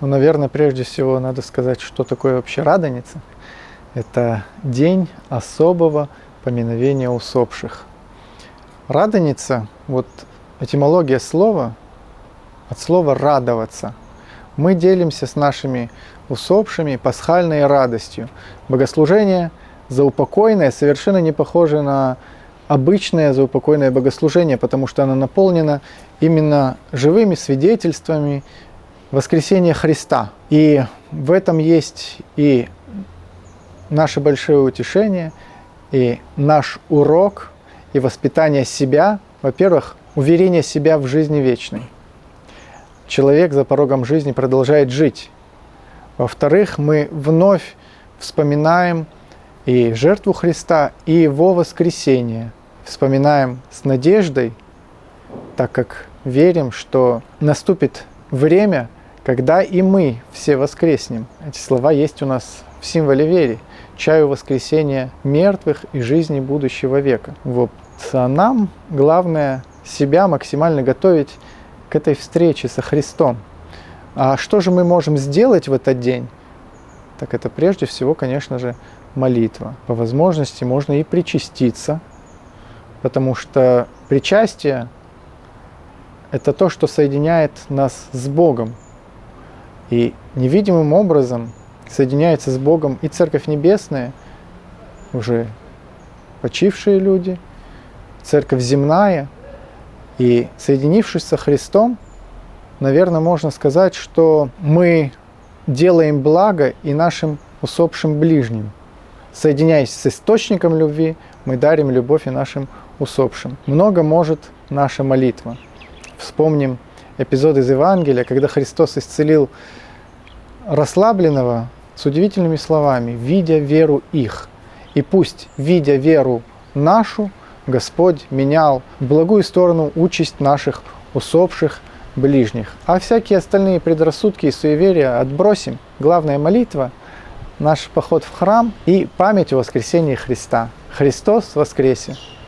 Ну, наверное, прежде всего надо сказать, что такое вообще Радоница. Это день особого поминовения усопших. Радоница, вот этимология слова, от слова «радоваться». Мы делимся с нашими усопшими пасхальной радостью. Богослужение заупокойное совершенно не похоже на обычное заупокойное богослужение, потому что оно наполнено именно живыми свидетельствами воскресения Христа. И в этом есть и наше большое утешение, и наш урок, и воспитание себя. Во-первых, уверение себя в жизни вечной. Человек за порогом жизни продолжает жить. Во-вторых, мы вновь вспоминаем и жертву Христа, и Его воскресение. Вспоминаем с надеждой, так как верим, что наступит время, когда и мы все воскреснем. Эти слова есть у нас в символе веры. Чаю воскресения мертвых и жизни будущего века. Вот. А нам главное себя максимально готовить к этой встрече со Христом. А что же мы можем сделать в этот день? Так это прежде всего, конечно же, молитва. По возможности можно и причаститься, потому что причастие – это то, что соединяет нас с Богом. И невидимым образом соединяется с Богом и Церковь Небесная, уже почившие люди, Церковь земная. И соединившись со Христом, наверное, можно сказать, что мы делаем благо и нашим усопшим ближним. Соединяясь с источником любви, мы дарим любовь и нашим усопшим. Много может наша молитва. Вспомним эпизод из Евангелия, когда Христос исцелил расслабленного с удивительными словами: «Видя веру их». И пусть, видя веру нашу, Господь менял в благую сторону участь наших усопших ближних. А всякие остальные предрассудки и суеверия отбросим. Главная молитва, наш поход в храм и память о воскресении Христа. Христос воскресе!